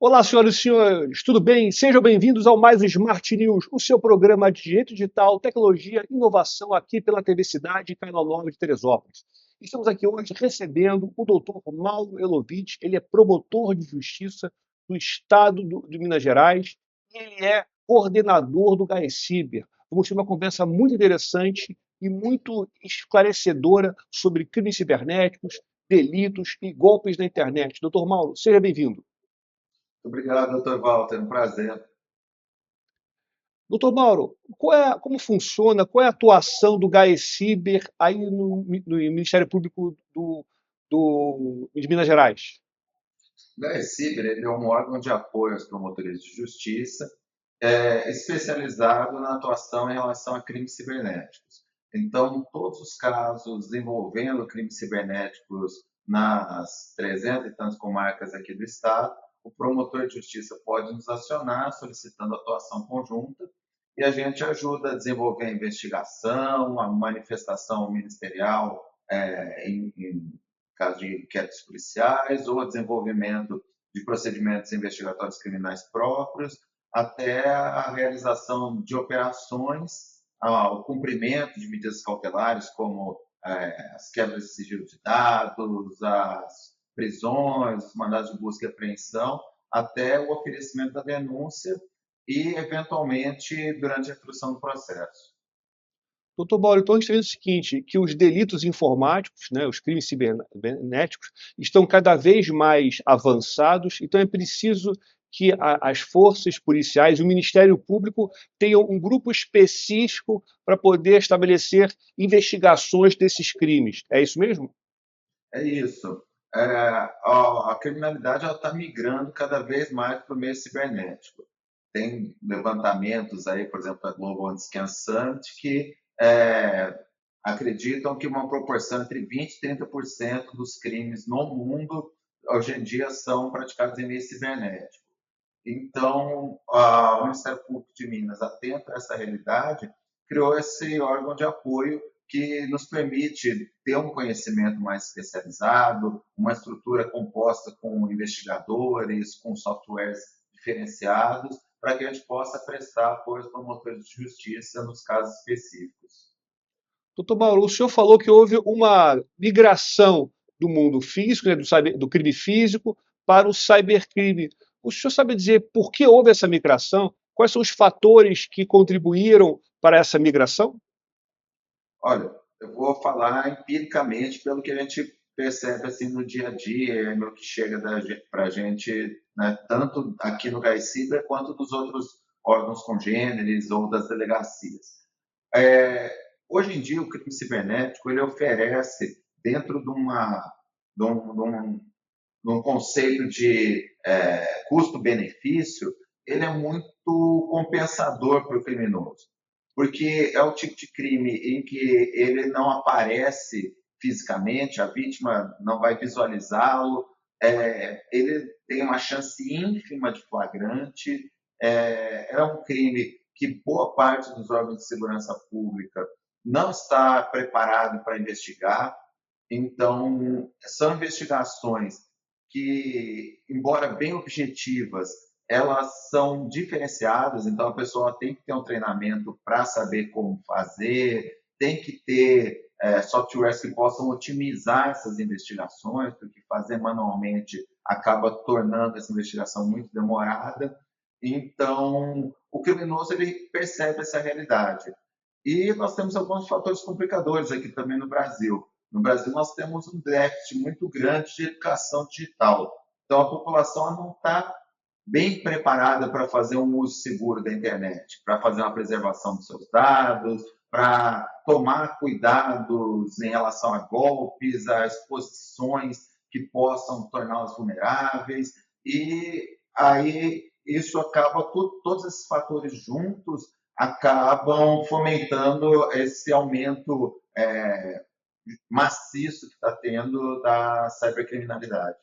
Olá, senhoras e senhores, tudo bem? Sejam bem-vindos ao Mais Smart News, o seu programa de direito digital, tecnologia e inovação aqui pela TV Cidade, canal 9 de Teresópolis. Estamos aqui hoje recebendo o doutor Mauro Elovitch, ele é promotor de justiça do Estado de Minas Gerais e ele é coordenador do GAECIBER. Vamos ter uma conversa muito interessante e muito esclarecedora sobre crimes cibernéticos, delitos e golpes na internet. Doutor Mauro, seja bem-vindo. Obrigado, doutor Walter. Um prazer. Doutor Mauro, como funciona, qual é a atuação do GAECIBER aí no Ministério Público de Minas Gerais? O GAECIBER ele é um órgão de apoio aos promotores de justiça, especializado na atuação em relação a crimes cibernéticos. Então, todos os casos envolvendo crimes cibernéticos nas 300 e tantas comarcas aqui do Estado, o promotor de justiça pode nos acionar solicitando atuação conjunta e a gente ajuda a desenvolver a investigação, a manifestação ministerial em caso de inquéritos policiais ou a desenvolvimento de procedimentos investigatórios criminais próprios, até a realização de operações, o cumprimento de medidas cautelares, como as quebras de sigilo de dados, as prisões, os mandados de busca e apreensão, até o oferecimento da denúncia e, eventualmente, durante a instrução do processo. Doutor Mauro, então a gente está vendo o seguinte, que os delitos informáticos, né, os crimes cibernéticos, estão cada vez mais avançados, então é preciso que as forças policiais e o Ministério Público tenham um grupo específico para poder estabelecer investigações desses crimes. É isso mesmo? É isso. A criminalidade está migrando cada vez mais para o meio cibernético. Tem levantamentos aí, por exemplo, da Global Anti-Scam Summit, que acreditam que uma proporção entre 20% e 30% dos crimes no mundo hoje em dia são praticados em meio cibernético. Então, o Ministério Público de Minas, atento a essa realidade, criou esse órgão de apoio que nos permite ter um conhecimento mais especializado, uma estrutura composta com investigadores, com softwares diferenciados, para que a gente possa prestar apoio aos promotores de justiça nos casos específicos. Doutor Mauro, o senhor falou que houve uma migração do mundo físico, né, do crime físico, para o cybercrime. O senhor sabe dizer por que houve essa migração? Quais são os fatores que contribuíram para essa migração? Olha, eu vou falar empiricamente pelo que a gente percebe assim no dia a dia, no que chega para a gente, né, tanto aqui no GAECIBER quanto dos outros órgãos congêneres ou das delegacias. É, Hoje em dia, o crime cibernético ele oferece, dentro de um conceito de custo-benefício, ele é muito compensador para o criminoso, porque é o tipo de crime em que ele não aparece fisicamente, a vítima não vai visualizá-lo, ele tem uma chance ínfima de flagrante, é um crime que boa parte dos órgãos de segurança pública não está preparado para investigar. Então, são investigações que, embora bem objetivas, elas são diferenciadas, então a pessoa tem que ter um treinamento para saber como fazer, tem que ter softwares que possam otimizar essas investigações, porque fazer manualmente acaba tornando essa investigação muito demorada. Então, o criminoso ele percebe essa realidade. E nós temos alguns fatores complicadores aqui também no Brasil. No Brasil, nós temos um déficit muito grande de educação digital. Então, a população não está bem preparada para fazer um uso seguro da internet, para fazer uma preservação dos seus dados, para tomar cuidados em relação a golpes, a exposições que possam torná-los vulneráveis. E aí isso acaba, todos esses fatores juntos acabam fomentando esse aumento maciço que está tendo da cibercriminalidade.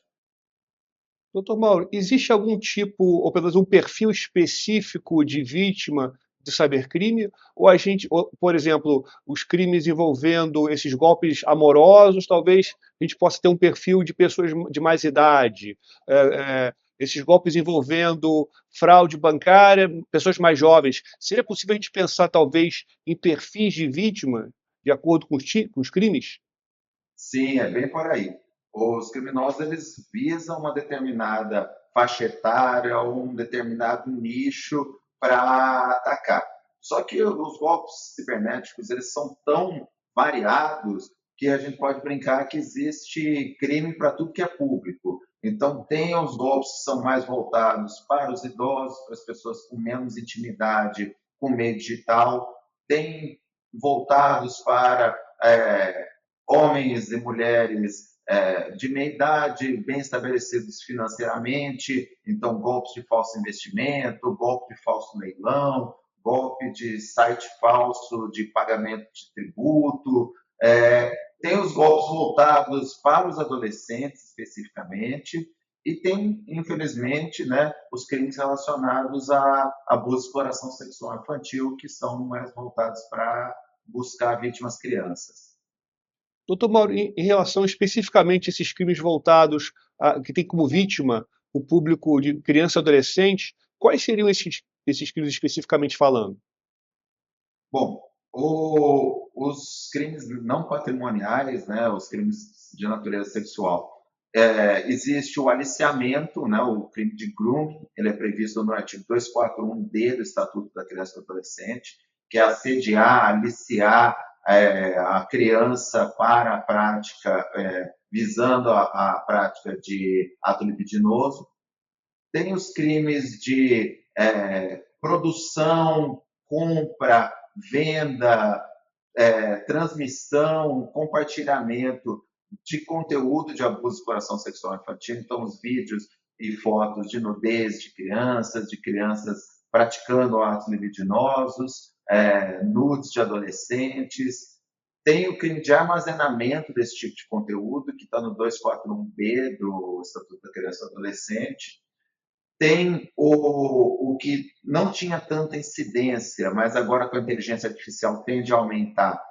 Doutor Mauro, existe algum tipo, ou pelo menos um perfil específico de vítima de cybercrime? Por exemplo, os crimes envolvendo esses golpes amorosos, talvez a gente possa ter um perfil de pessoas de mais idade. esses golpes envolvendo fraude bancária, pessoas mais jovens, seria possível a gente pensar talvez em perfis de vítima de acordo com os crimes? Sim, é bem por aí. Os criminosos eles visam uma determinada faixa etária ou um determinado nicho para atacar. Só que os golpes cibernéticos eles são tão variados que a gente pode brincar que existe crime para tudo que é público. Então tem os golpes que são mais voltados para os idosos, para as pessoas com menos intimidade com o meio digital, tem voltados para homens e mulheres de meia idade, bem estabelecidos financeiramente, então golpes de falso investimento, golpe de falso leilão, golpe de site falso de pagamento de tributo. Tem os golpes voltados para os adolescentes especificamente, e tem, infelizmente, né, os crimes relacionados a abuso e exploração sexual infantil, que são mais voltados para buscar vítimas crianças. Doutor Mauro, em relação especificamente a esses crimes voltados que tem como vítima o público de criança e adolescente, quais seriam esses crimes especificamente falando? Bom, os crimes não patrimoniais, né, os crimes de natureza sexual, existe o aliciamento, né, o crime de grooming, ele é previsto no artigo 241-D do Estatuto da Criança e do Adolescente, que é assediar, aliciar a criança para a prática, visando a prática de ato libidinoso. Tem os crimes de produção, compra, venda, transmissão, compartilhamento de conteúdo de abuso e exploração sexual infantil, então os vídeos e fotos de nudez de crianças praticando atos libidinosos, nudes de adolescentes. Tem o crime de armazenamento desse tipo de conteúdo, que está no 241-B do Estatuto da Criança e do Adolescente. Tem o que não tinha tanta incidência, mas agora com a inteligência artificial tende a aumentar,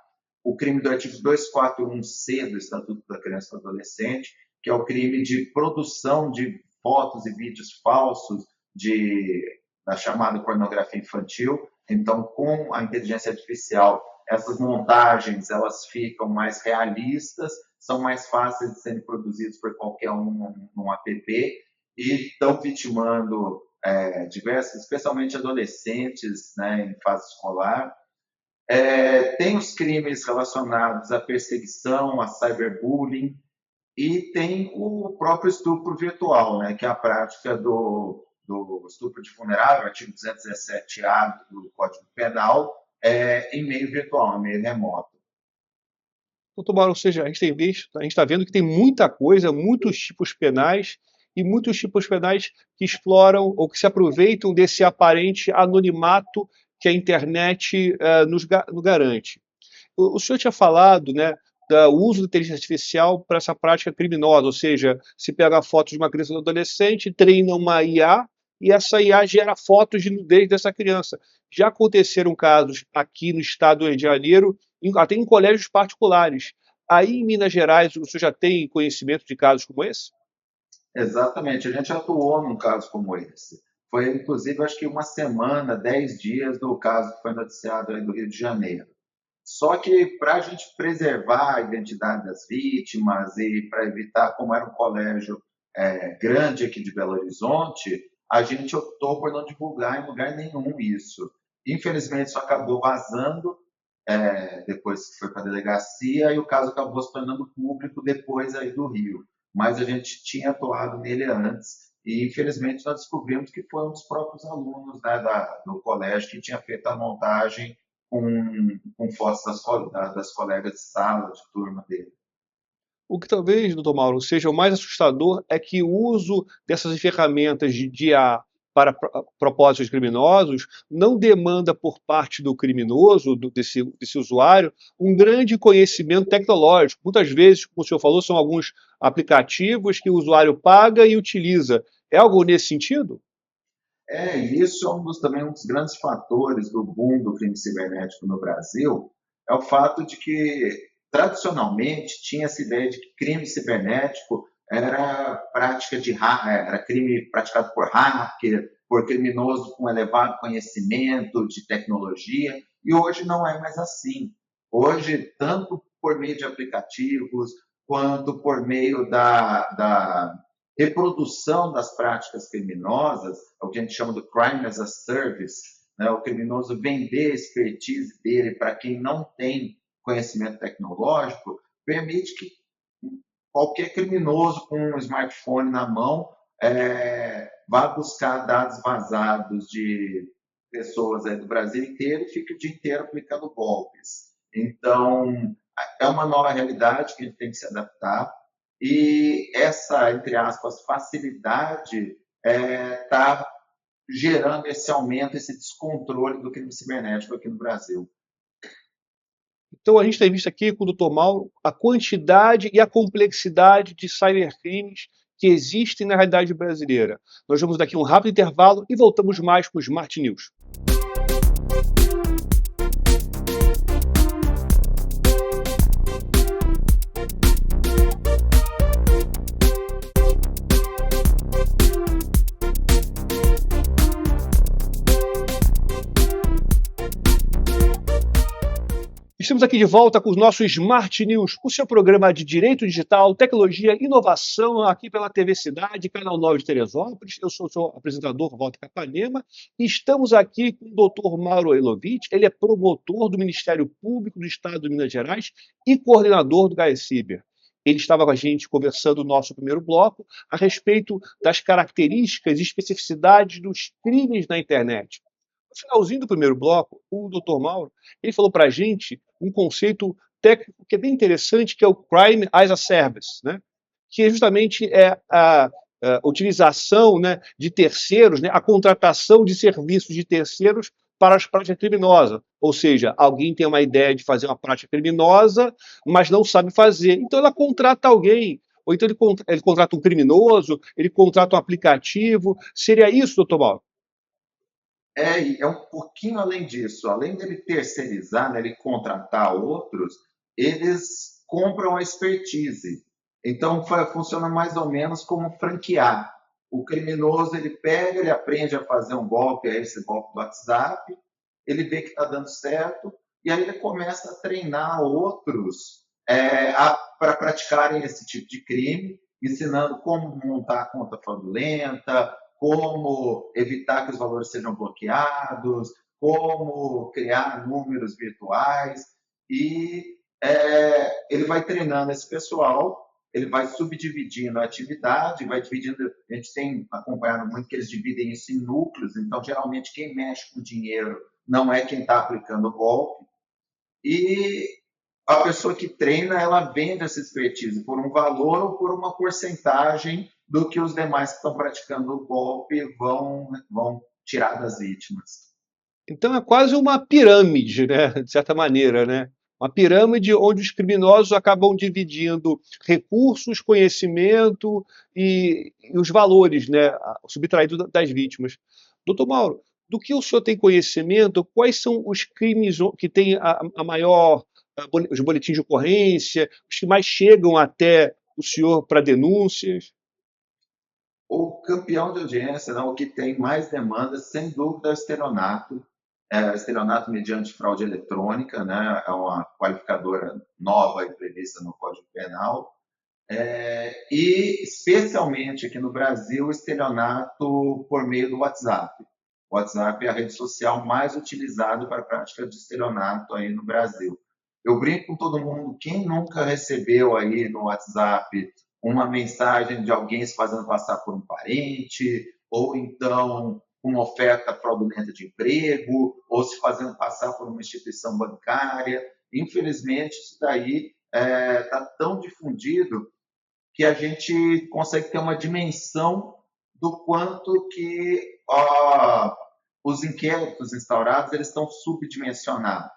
o crime do artigo 241-C do Estatuto da Criança e do Adolescente, que é o crime de produção de fotos e vídeos falsos da chamada pornografia infantil. Então, com a inteligência artificial, essas montagens elas ficam mais realistas, são mais fáceis de serem produzidos por qualquer um num app, e estão vitimando diversos, especialmente adolescentes, né, em fase escolar. Tem os crimes relacionados à perseguição, a cyberbullying, e tem o próprio estupro virtual, né, que é a prática do estupro de vulnerável, artigo 217-A do Código Penal, em meio virtual, em meio remoto. Doutor Mauro, ou seja, a gente está vendo que tem muita coisa, muitos tipos penais e muitos tipos penais que exploram ou que se aproveitam desse aparente anonimato que a internet nos garante. O senhor tinha falado, né, do uso da inteligência artificial para essa prática criminosa, ou seja, se pega a foto de uma criança ou de um adolescente, treina uma IA e essa IA gera fotos de nudez dessa criança. Já aconteceram casos aqui no estado do Rio de Janeiro, até em colégios particulares. Aí em Minas Gerais, o senhor já tem conhecimento de casos como esse? Exatamente, a gente atuou num caso como esse. Foi, inclusive, acho que uma semana, 10 dias do caso que foi noticiado aí do Rio de Janeiro. Só que para a gente preservar a identidade das vítimas e para evitar, como era um colégio grande aqui de Belo Horizonte, a gente optou por não divulgar em lugar nenhum isso. Infelizmente, isso acabou vazando depois que foi para a delegacia, e o caso acabou se tornando público depois aí do Rio. Mas a gente tinha atuado nele antes, e infelizmente nós descobrimos que foi um dos próprios alunos, né, do colégio que tinha feito a montagem com fotos das colegas de sala, de turma dele. O que talvez, doutor Mauro, seja o mais assustador é que o uso dessas ferramentas de IA para propósitos criminosos não demanda por parte do criminoso, desse usuário, um grande conhecimento tecnológico. Muitas vezes, como o senhor falou, são alguns aplicativos que o usuário paga e utiliza. É algo nesse sentido? E isso é também um dos grandes fatores do boom do crime cibernético no Brasil, é o fato de que, tradicionalmente, tinha essa ideia de que crime cibernético era era crime praticado por hacker, por criminoso com elevado conhecimento de tecnologia, e hoje não é mais assim. Hoje, tanto por meio de aplicativos, quanto por meio da reprodução das práticas criminosas, é o que a gente chama do crime as a service, né? O criminoso vender a expertise dele para quem não tem conhecimento tecnológico, permite que qualquer criminoso com um smartphone na mão vá buscar dados vazados de pessoas aí do Brasil inteiro e fique o dia inteiro aplicando golpes. Então, é uma nova realidade que a gente tem que se adaptar e essa, entre aspas, facilidade está gerando esse aumento, esse descontrole do crime cibernético aqui no Brasil. Então, a gente tem visto aqui com o Dr. Mauro a quantidade e a complexidade de cybercrimes que existem na realidade brasileira. Nós vamos daqui a um rápido intervalo e voltamos mais com o Smart News. Estamos aqui de volta com os nossos Smart News, o seu programa de direito digital, tecnologia e inovação aqui pela TV Cidade, Canal 9 de Teresópolis. Eu sou o seu apresentador, Walter Capanema, e estamos aqui com o Dr. Mauro Elovitch. Ele é promotor do Ministério Público do Estado de Minas Gerais e coordenador do GAECyber. Ele estava com a gente conversando no nosso primeiro bloco a respeito das características e especificidades dos crimes na internet. No finalzinho do primeiro bloco, o Dr. Mauro ele falou para a gente um conceito técnico que é bem interessante, que é o Crime as a Service, né? Que justamente é a utilização, né, de terceiros, né, a contratação de serviços de terceiros para as práticas criminosas. Ou seja, alguém tem uma ideia de fazer uma prática criminosa, mas não sabe fazer. Então ela contrata alguém. Ou então ele contrata um criminoso, ele contrata um aplicativo. Seria isso, doutor Mauro? É um pouquinho além disso. Além dele terceirizar, né, ele contratar outros, eles compram a expertise. Então, funciona mais ou menos como franquear. O criminoso, ele pega, ele aprende a fazer um golpe, esse golpe do WhatsApp, ele vê que está dando certo, e aí ele começa a treinar outros para praticarem esse tipo de crime, ensinando como montar a conta fraudulenta, como evitar que os valores sejam bloqueados, como criar números virtuais. E ele vai treinando esse pessoal, ele vai subdividindo a atividade, vai dividindo. A gente tem acompanhado muito que eles dividem isso em núcleos, então, geralmente, quem mexe com dinheiro não é quem está aplicando o golpe. E a pessoa que treina, ela vende essa expertise por um valor ou por uma porcentagem do que os demais que estão praticando o golpe vão tirar das vítimas. Então é quase uma pirâmide, né, de certa maneira, né? Uma pirâmide onde os criminosos acabam dividindo recursos, conhecimento e os valores, né, subtraídos das vítimas. Doutor Mauro, do que o senhor tem conhecimento, quais são os crimes que têm a maior, os boletins de ocorrência, os que mais chegam até o senhor para denúncias? O campeão de audiência, não, o que tem mais demandas, sem dúvida, é o estelionato. Estelionato mediante fraude eletrônica, né? É uma qualificadora nova e prevista no Código Penal. E, especialmente aqui no Brasil, o estelionato por meio do WhatsApp. O WhatsApp é a rede social mais utilizada para a prática de estelionato aí no Brasil. Eu brinco com todo mundo, quem nunca recebeu aí no WhatsApp uma mensagem de alguém se fazendo passar por um parente, ou então uma oferta fraudulenta de emprego, ou se fazendo passar por uma instituição bancária. Infelizmente, isso daí está tão difundido que a gente consegue ter uma dimensão do quanto que os inquéritos instaurados eles estão subdimensionados.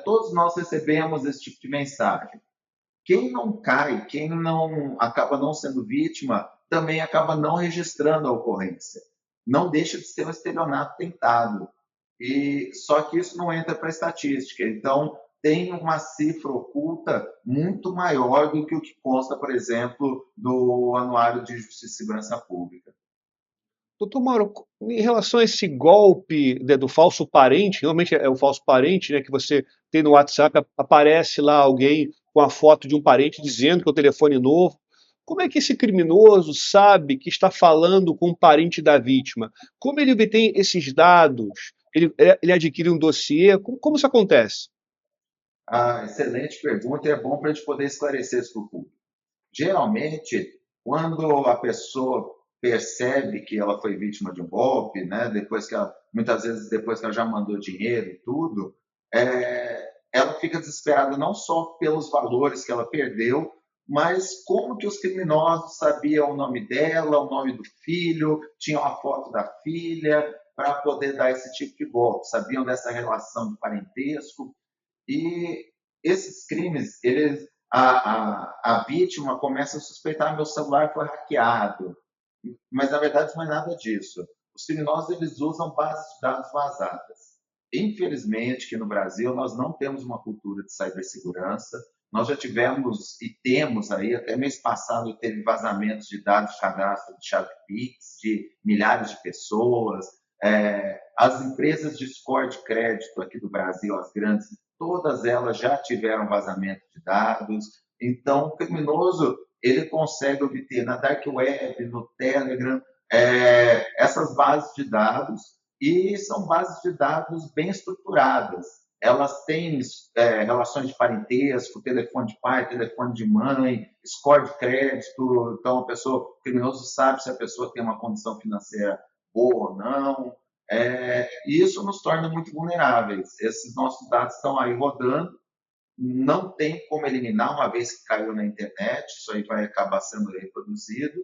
Todos nós recebemos esse tipo de mensagem. Quem não cai, quem não acaba não sendo vítima, também acaba não registrando a ocorrência. Não deixa de ser um estelionato tentado. Só que isso não entra para a estatística. Então, tem uma cifra oculta muito maior do que o que consta, por exemplo, do Anuário de Justiça e Segurança Pública. Doutor Mauro, em relação a esse golpe, né, do falso parente, normalmente é o falso parente, né, que você tem no WhatsApp, aparece lá alguém com a foto de um parente dizendo que é o telefone novo. Como é que esse criminoso sabe que está falando com um parente da vítima? Como ele obtém esses dados? Ele adquire um dossiê? Como isso acontece? Excelente pergunta, e é bom para a gente poder esclarecer isso para o público. Geralmente, quando a pessoa percebe que ela foi vítima de um golpe, né, muitas vezes depois que ela já mandou dinheiro e tudo, ela fica desesperada não só pelos valores que ela perdeu, mas como que os criminosos sabiam o nome dela, o nome do filho, tinham a foto da filha, para poder dar esse tipo de golpe, sabiam dessa relação de parentesco. E esses crimes, a vítima começa a suspeitar: meu celular foi hackeado, mas na verdade não é nada disso. Os criminosos eles usam bases de dados vazadas. Infelizmente, que no Brasil nós não temos uma cultura de cibersegurança. Nós já tivemos e temos aí, até mês passado, teve vazamentos de dados de cadastro de chave Pix de milhares de pessoas. As empresas de score de crédito aqui do Brasil, as grandes, todas elas já tiveram vazamento de dados. Então, o criminoso ele consegue obter na Dark Web, no Telegram, essas bases de dados, e são bases de dados bem estruturadas. Elas têm relações de parentesco, telefone de pai, telefone de mãe, score de crédito. Então, o criminoso sabe se a pessoa tem uma condição financeira boa ou não. E isso nos torna muito vulneráveis. Esses nossos dados estão aí rodando, não tem como eliminar, uma vez que caiu na internet, isso aí vai acabar sendo reproduzido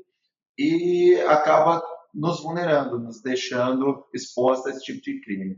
e acaba nos vulnerando, nos deixando expostos a esse tipo de crime.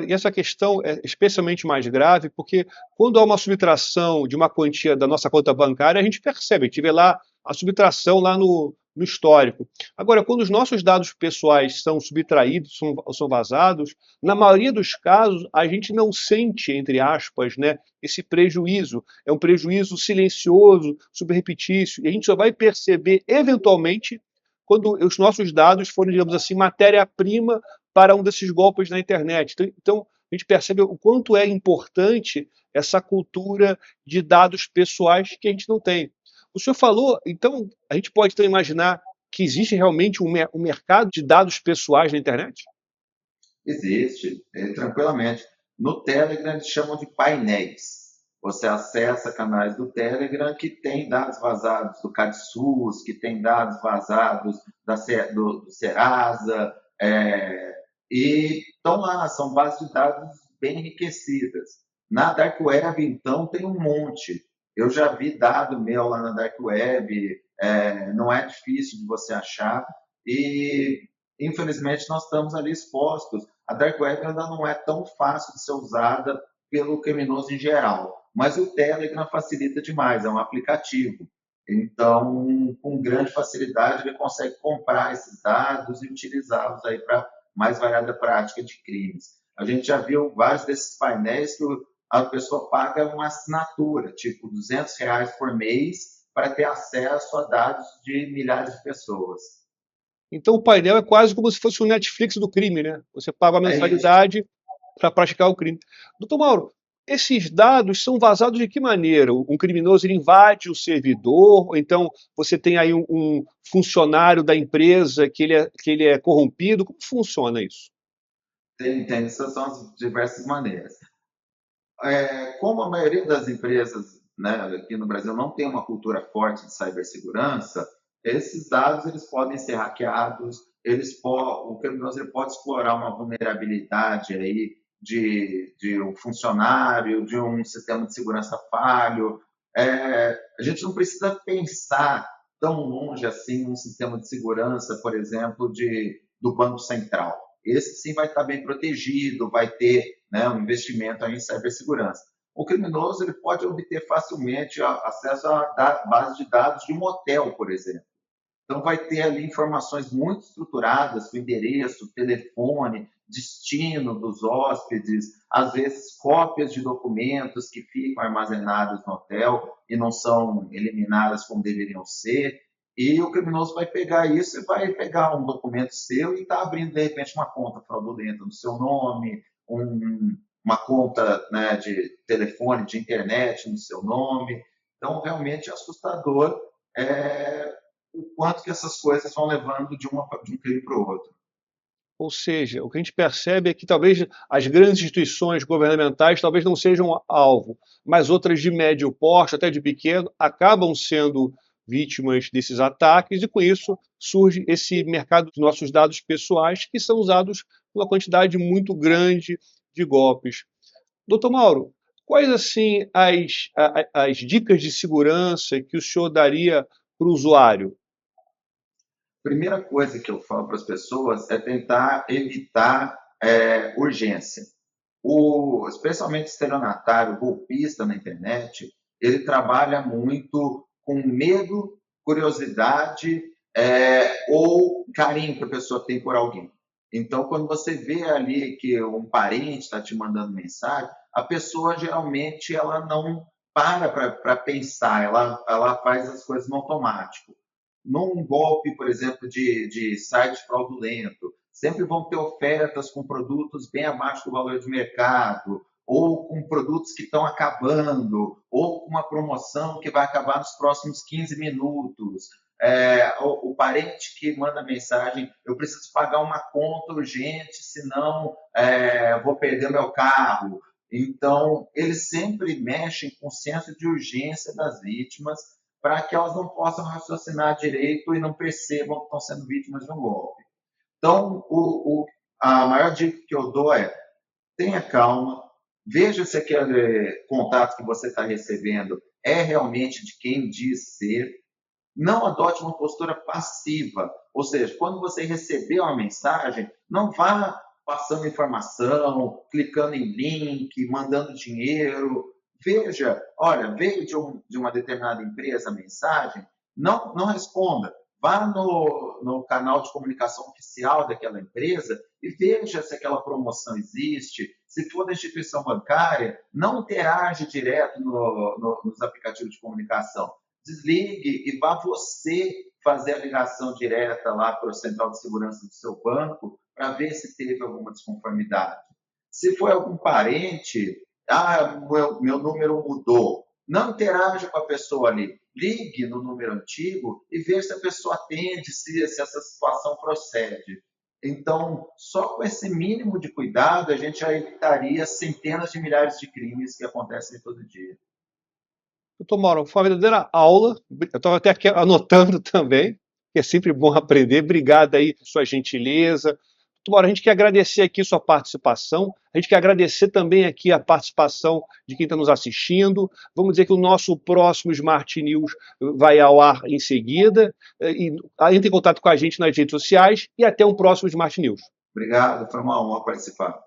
E essa questão é especialmente mais grave porque quando há uma subtração de uma quantia da nossa conta bancária, a gente percebe, a gente vê lá a subtração lá no histórico. Agora, quando os nossos dados pessoais são subtraídos, são vazados, na maioria dos casos a gente não sente, entre aspas, né, esse prejuízo. É um prejuízo silencioso, subreptício, e a gente só vai perceber eventualmente quando os nossos dados forem, digamos assim, matéria-prima para um desses golpes na internet. Então, a gente percebe o quanto é importante essa cultura de dados pessoais que a gente não tem. O senhor falou, então, a gente pode então imaginar que existe realmente um mercado de dados pessoais na internet? Existe, tranquilamente. No Telegram eles chamam de painéis. Você acessa canais do Telegram que tem dados vazados do CadSUS, que tem dados vazados do Serasa, e estão lá, são bases de dados bem enriquecidas. Na Dark Web, então, tem um monte. Eu já vi dado meu lá na Dark Web, não é difícil de você achar, e infelizmente nós estamos ali expostos. A Dark Web ainda não é tão fácil de ser usada pelo criminoso em geral, mas o Telegram facilita demais, é um aplicativo. Então, com grande facilidade, ele consegue comprar esses dados e utilizá-los aí para mais variada prática de crimes. A gente já viu vários desses painéis que a pessoa paga uma assinatura, tipo R$ 200 por mês, para ter acesso a dados de milhares de pessoas. Então o painel é quase como se fosse o Netflix do crime, né? Você paga a É isso. mensalidade para praticar o crime. Doutor Mauro, esses dados são vazados de que maneira? Um criminoso ele invade o servidor, ou então você tem aí um funcionário da empresa que ele é corrompido? Como funciona isso? Tem, essas são as diversas maneiras. Como a maioria das empresas, né, aqui no Brasil não tem uma cultura forte de cibersegurança, esses dados eles podem ser hackeados, o criminoso ele pode explorar uma vulnerabilidade aí de um funcionário, de um sistema de segurança falho. A gente não precisa pensar tão longe assim num sistema de segurança, por exemplo, do Banco Central. Esse sim vai estar bem protegido, vai ter, né, um investimento aí em cibersegurança. O criminoso ele pode obter facilmente acesso a base de dados de um hotel, por exemplo. Então, vai ter ali informações muito estruturadas, com endereço, telefone, destino dos hóspedes, às vezes cópias de documentos que ficam armazenados no hotel e não são eliminadas como deveriam ser. E o criminoso vai pegar isso e vai pegar um documento seu e está abrindo, de repente, uma conta fraudulenta no seu nome, uma conta, né, de telefone, de internet no seu nome. Então, realmente é assustador o quanto que essas coisas vão levando de um crime para o outro. Ou seja, o que a gente percebe é que talvez as grandes instituições governamentais talvez não sejam alvo, mas outras de médio porte, até de pequeno, acabam sendo vítimas desses ataques e com isso surge esse mercado dos nossos dados pessoais que são usados por uma quantidade muito grande de golpes. Doutor Mauro, quais assim as dicas de segurança que o senhor daria para o usuário? Primeira coisa que eu falo para as pessoas é tentar evitar urgência. Especialmente estelionatário, golpista na internet, ele trabalha muito com medo, curiosidade ou carinho que a pessoa tem por alguém. Então, quando você vê ali que um parente está te mandando mensagem, a pessoa geralmente ela não para pensar, ela faz as coisas no automático. Num golpe, por exemplo, de site fraudulento, sempre vão ter ofertas com produtos bem abaixo do valor de mercado, ou com produtos que estão acabando, ou com uma promoção que vai acabar nos próximos 15 minutos. O parente que manda mensagem, eu preciso pagar uma conta urgente, senão vou perder meu carro. Então, eles sempre mexem com o senso de urgência das vítimas para que elas não possam raciocinar direito e não percebam que estão sendo vítimas de um golpe. Então, a maior dica que eu dou é: tenha calma, veja se aquele contato que você está recebendo é realmente de quem diz ser. Não adote uma postura passiva, ou seja, quando você receber uma mensagem, não vá passando informação, clicando em link, mandando dinheiro. Veja, olha, veio de uma determinada empresa a mensagem, não responda. Vá no canal de comunicação oficial daquela empresa e veja se aquela promoção existe. Se for da instituição bancária, não interage direto nos aplicativos de comunicação. Desligue e vá você fazer a ligação direta lá para o central de segurança do seu banco para ver se teve alguma desconformidade. Se foi algum parente, meu número mudou. Não interaja com a pessoa ali. Ligue no número antigo e veja se a pessoa atende, se essa situação procede. Então, só com esse mínimo de cuidado, a gente já evitaria centenas de milhares de crimes que acontecem todo dia. Doutor Mauro, foi uma verdadeira aula. Eu estava até aqui anotando também, que é sempre bom aprender. Obrigado aí por sua gentileza. Doutor Mauro, a gente quer agradecer aqui sua participação. A gente quer agradecer também aqui a participação de quem está nos assistindo. Vamos dizer que o nosso próximo Smart News vai ao ar em seguida. Entre em contato com a gente nas redes sociais e até um próximo Smart News. Obrigado, foi uma honra participar.